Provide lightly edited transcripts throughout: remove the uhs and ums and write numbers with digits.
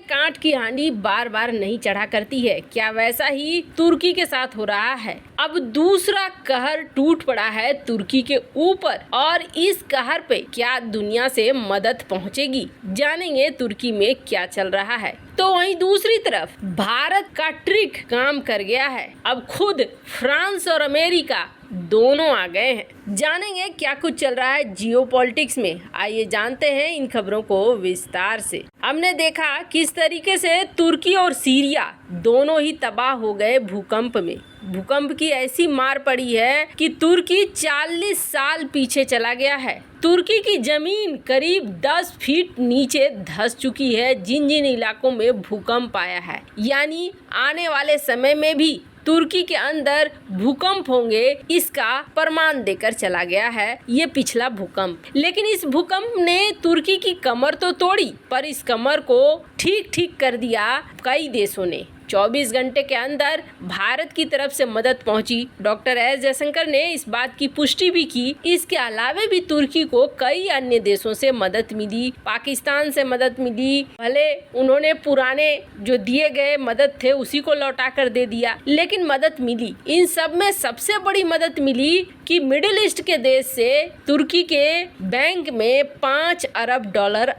Can't की हांडी बार बार नहीं चढ़ा करती है, क्या वैसा ही तुर्की के साथ हो रहा है। अब दूसरा कहर टूट पड़ा है तुर्की के ऊपर और इस कहर पे क्या दुनिया से मदद पहुंचेगी, जानेंगे तुर्की में क्या चल रहा है। तो वहीं दूसरी तरफ भारत का ट्रिक काम कर गया है। अब खुद फ्रांस और अमेरिका दोनों आ गए हैं। जानेंगे क्या कुछ चल रहा है जियोपॉलिटिक्स में, आइए जानते हैं इन खबरों को विस्तार से। हमने देखा किस तरीके से तुर्की और सीरिया दोनों ही तबाह हो गए भूकंप में। भूकंप की ऐसी मार पड़ी है कि तुर्की 40 साल पीछे चला गया है। तुर्की की जमीन करीब 10 फीट नीचे धंस चुकी है जिन जिन इलाकों में भूकंप आया है। यानी आने वाले समय में भी तुर्की के अंदर भूकंप होंगे, इसका प्रमाण देकर चला गया है ये पिछला भूकंप। लेकिन इस भूकंप ने तुर्की की कमर तो तोड़ी, पर इस कमर को ठीक कर दिया कई देशों ने। 24 घंटे के अंदर भारत की तरफ से मदद पहुंची। डॉक्टर एस जयशंकर ने इस बात की पुष्टि भी की। इसके अलावा भी तुर्की को कई अन्य देशों से मदद मिली, पाकिस्तान से मदद मिली। भले उन्होंने पुराने जो दिए गए मदद थे उसी को लौटा कर दे दिया, लेकिन मदद मिली। इन सब में सबसे बड़ी मदद मिली कि मिडिल ईस्ट के देश से तुर्की के बैंक में $5 अरब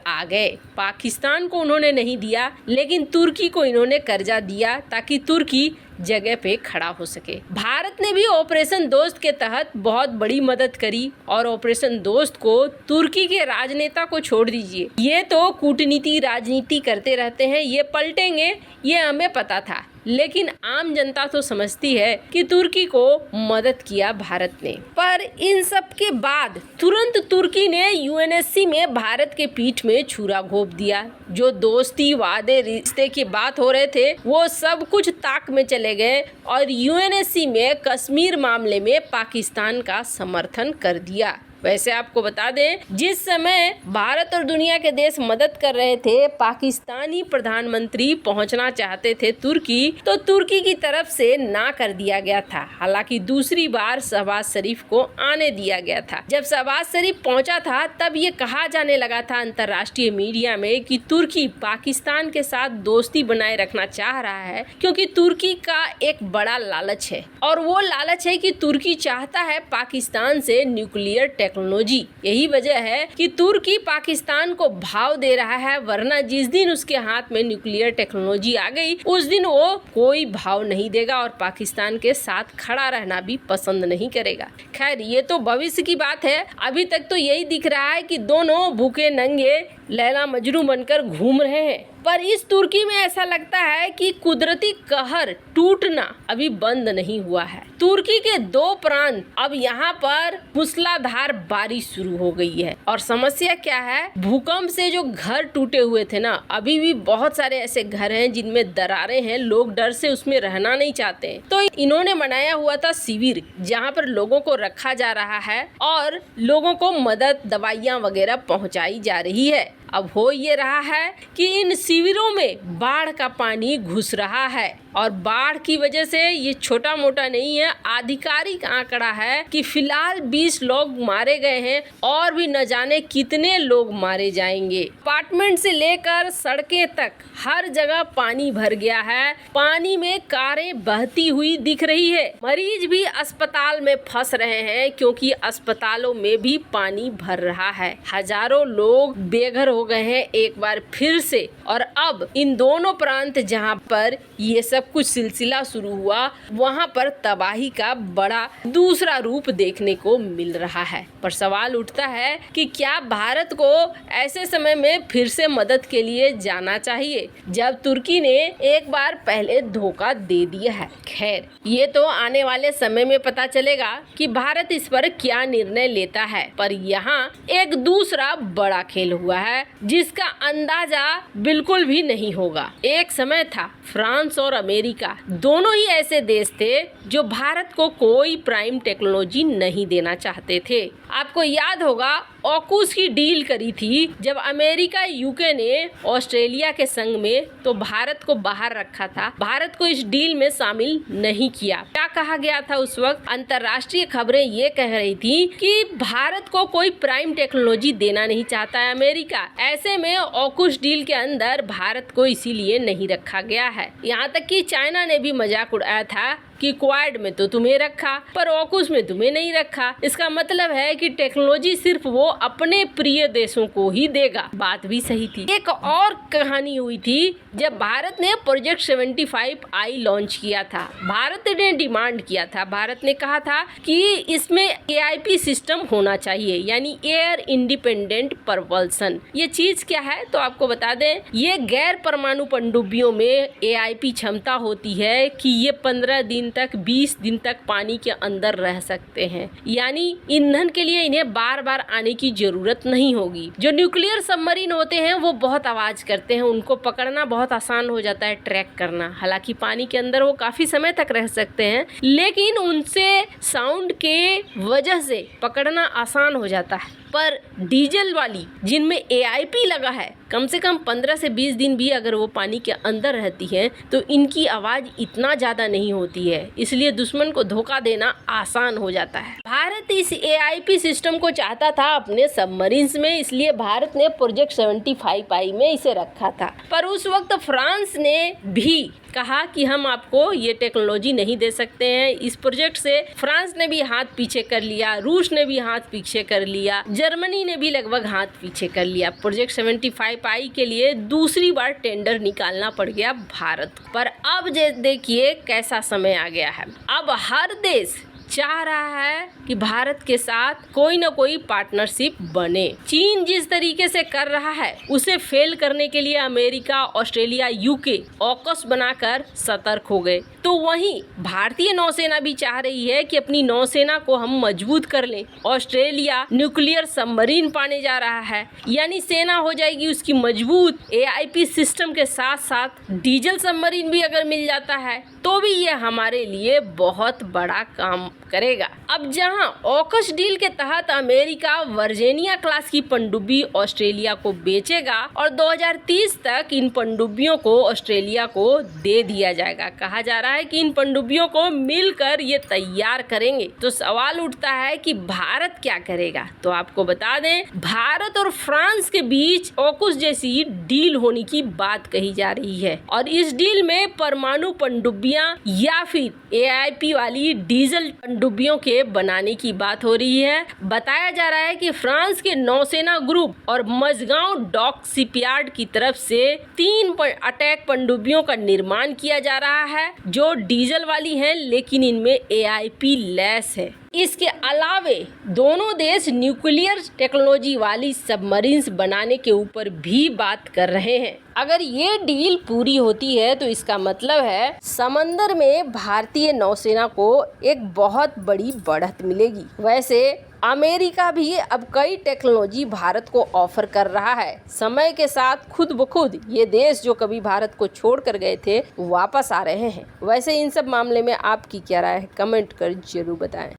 आ गए। पाकिस्तान को उन्होंने नहीं दिया, लेकिन तुर्की को इन्होंने कर्जा दिया ताकि तुर्की जगह पे खड़ा हो सके। भारत ने भी ऑपरेशन दोस्त के तहत बहुत बड़ी मदद करी और ऑपरेशन दोस्त को तुर्की के राजनेता को छोड़ दीजिए, ये तो कूटनीति राजनीति करते रहते हैं, ये पलटेंगे ये हमें पता था। लेकिन आम जनता तो समझती है कि तुर्की को मदद किया भारत ने। पर इन सब के बाद तुरंत तुर्की ने यूएनएससी में भारत के पीठ में छुरा घोंप दिया। जो दोस्ती वादे रिश्ते की बात हो रहे थे वो सब कुछ ताक में चले गए और यूएनएससी में कश्मीर मामले में पाकिस्तान का समर्थन कर दिया। वैसे आपको बता दें, जिस समय भारत और दुनिया के देश मदद कर रहे थे, पाकिस्तानी प्रधानमंत्री पहुंचना चाहते थे तुर्की, तो तुर्की की तरफ से ना कर दिया गया था। हालांकि दूसरी बार शहबाज शरीफ को आने दिया गया था। जब शहबाज शरीफ पहुंचा था तब ये कहा जाने लगा था अंतर्राष्ट्रीय मीडिया में कि तुर्की पाकिस्तान के साथ दोस्ती बनाए रखना चाह रहा है, क्योंकि तुर्की का एक बड़ा लालच है और वो लालच है कि तुर्की चाहता है पाकिस्तान से न्यूक्लियर टेक्नोलॉजी। यही वजह है कि तुर्की पाकिस्तान को भाव दे रहा है, वरना जिस दिन उसके हाथ में न्यूक्लियर टेक्नोलॉजी आ गई उस दिन वो कोई भाव नहीं देगा और पाकिस्तान के साथ खड़ा रहना भी पसंद नहीं करेगा। खैर ये तो भविष्य की बात है, अभी तक तो यही दिख रहा है कि दोनों भूखे नंगे लैला मजनू बनकर घूम रहे हैं। पर इस तुर्की में ऐसा लगता है कि कुदरती कहर टूटना अभी बंद नहीं हुआ है। तुर्की के 2 प्रांत अब यहाँ पर मूसलाधार बारिश शुरू हो गई है। और समस्या क्या है, भूकंप से जो घर टूटे हुए थे ना, अभी भी बहुत सारे ऐसे घर हैं जिनमें दरारें हैं, लोग डर से उसमें रहना नहीं चाहते हैं। तो इन्होंने बनाया हुआ था शिविर, जहाँ पर लोगों को रखा जा रहा है और लोगों को मदद दवाइयाँ वगैरह पहुँचाई जा रही है। अब हो ये रहा है कि इन शिविरों में बाढ़ का पानी घुस रहा है और बाढ़ की वजह से ये छोटा मोटा नहीं है, आधिकारिक आंकड़ा है कि फिलहाल 20 लोग मारे गए हैं और भी न जाने कितने लोग मारे जाएंगे। अपार्टमेंट से लेकर सड़कें तक हर जगह पानी भर गया है, पानी में कारें बहती हुई दिख रही है। मरीज भी अस्पताल में फंस रहे हैं क्योंकि अस्पतालों में भी पानी भर रहा है। हजारों लोग बेघर हो गए हैं एक बार फिर से। और अब इन दोनों प्रांत जहां पर ये सब कुछ सिलसिला शुरू हुआ, वहां पर तबाही का बड़ा दूसरा रूप देखने को मिल रहा है। पर सवाल उठता है कि क्या भारत को ऐसे समय में फिर से मदद के लिए जाना चाहिए जब तुर्की ने एक बार पहले धोखा दे दिया है। खैर ये तो आने वाले समय में पता चलेगा कि भारत इस पर क्या निर्णय लेता है। पर यहाँ एक दूसरा बड़ा खेल हुआ है जिसका अंदाजा बिल्कुल भी नहीं होगा। एक समय था फ्रांस और अमेरिका दोनों ही ऐसे देश थे जो भारत को कोई प्राइम टेक्नोलॉजी नहीं देना चाहते थे। आपको याद होगा ऑकूस की डील करी थी जब अमेरिका यूके ने ऑस्ट्रेलिया के संग में, तो भारत को बाहर रखा था, भारत को इस डील में शामिल नहीं किया। क्या कहा गया था उस वक्त? अंतर्राष्ट्रीय खबरें ये कह रही थी कि भारत को कोई प्राइम टेक्नोलॉजी देना नहीं चाहता है अमेरिका, ऐसे में ऑकूस डील के अंदर भारत को इसीलिए नहीं रखा गया है। यहाँ तक कि चाइना ने भी मजाक उड़ाया था कि क्वाड में तो तुम्हें रखा पर ऑकूस में तुम्हें नहीं रखा। इसका मतलब है कि टेक्नोलॉजी सिर्फ वो अपने प्रिय देशों को ही देगा। बात भी सही थी। एक और कहानी हुई थी जब भारत ने प्रोजेक्ट 75I लॉन्च किया था। भारत ने डिमांड किया था, भारत ने कहा था कि इसमें AIP सिस्टम होना चाहिए, यानी एयर इंडिपेंडेंट प्रपल्सन। ये चीज क्या है तो आपको बता दें, ये गैर परमाणु पनडुब्बियों में AIP क्षमता होती है कि ये 15 दिन तक 20 दिन तक पानी के अंदर रह सकते हैं, यानी ईंधन के लिए इन्हें बार बार आने की जरूरत नहीं होगी। जो न्यूक्लियर सबमरीन होते हैं वो बहुत आवाज करते हैं, उनको पकड़ना बहुत आसान हो जाता है, ट्रैक करना। हालांकि पानी के अंदर वो काफी समय तक रह सकते हैं, लेकिन उनसे साउंड के वजह से पकड़ना आसान हो जाता है। पर डीजल वाली जिनमें AIP लगा है, कम से कम 15 से 20 दिन भी अगर वो पानी के अंदर रहती है तो इनकी आवाज इतना ज्यादा नहीं होती है, इसलिए दुश्मन को धोखा देना आसान हो जाता है। भारत इस AIP सिस्टम को चाहता था अपने सबमरीन्स में, इसलिए भारत ने प्रोजेक्ट 75I में इसे रखा था। पर उस वक्त फ्रांस ने भी कहा कि हम आपको ये टेक्नोलॉजी नहीं दे सकते हैं। इस प्रोजेक्ट से फ्रांस ने भी हाथ पीछे कर लिया, रूस ने भी हाथ पीछे कर लिया, जर्मनी ने भी लगभग हाथ पीछे कर लिया। प्रोजेक्ट 75I के लिए दूसरी बार टेंडर निकालना पड़ गया भारत को। पर अब देखिए कैसा समय आ गया है। अब हर देश चाह रहा है कि भारत के साथ कोई ना कोई पार्टनरशिप बने। चीन जिस तरीके से कर रहा है उसे फेल करने के लिए अमेरिका, ऑस्ट्रेलिया, यूके ऑकस बनाकर सतर्क हो गए। तो वहीं भारतीय नौसेना भी चाह रही है कि अपनी नौसेना को हम मजबूत कर लें। ऑस्ट्रेलिया न्यूक्लियर सबमरीन पाने जा रहा है, यानी सेना हो जाएगी उसकी मजबूत। AIP सिस्टम के साथ साथ डीजल सबमरीन भी अगर मिल जाता है तो भी ये हमारे लिए बहुत बड़ा काम करेगा। अब जहां ऑकस डील के तहत अमेरिका वर्जीनिया क्लास की पनडुब्बी ऑस्ट्रेलिया को बेचेगा और 2030 तक इन पनडुब्बियों को ऑस्ट्रेलिया को दे दिया जाएगा। कहा जा रहा है कि इन पनडुब्बियों को मिलकर ये तैयार करेंगे। तो सवाल उठता है कि भारत क्या करेगा? तो आपको बता दें, भारत और फ्रांस के बीच ऑकस जैसी डील होने की बात कही जा रही है और इस डील में परमाणु पनडुब्बियां या फिर AIP वाली डीजल पनडुब्बियों के बनाने की बात हो रही है। बताया जा रहा है कि फ्रांस के नौसेना ग्रुप और मजगांव डॉक शिपयार्ड की तरफ से 3 अटैक पनडुब्बियों का निर्माण किया जा रहा है जो डीजल वाली हैं, लेकिन इनमें AIP लैस है। इसके अलावे दोनों देश न्यूक्लियर टेक्नोलॉजी वाली सबमरीन्स बनाने के ऊपर भी बात कर रहे हैं। अगर ये डील पूरी होती है तो इसका मतलब है समंदर में भारतीय नौसेना को एक बहुत बड़ी बढ़त मिलेगी। वैसे अमेरिका भी अब कई टेक्नोलॉजी भारत को ऑफर कर रहा है। समय के साथ खुद ब खुद ये देश जो कभी भारत को छोड़ कर गए थे वापस आ रहे हैं। वैसे इन सब मामले में आपकी क्या राय है? कमेंट कर जरूर बताएं।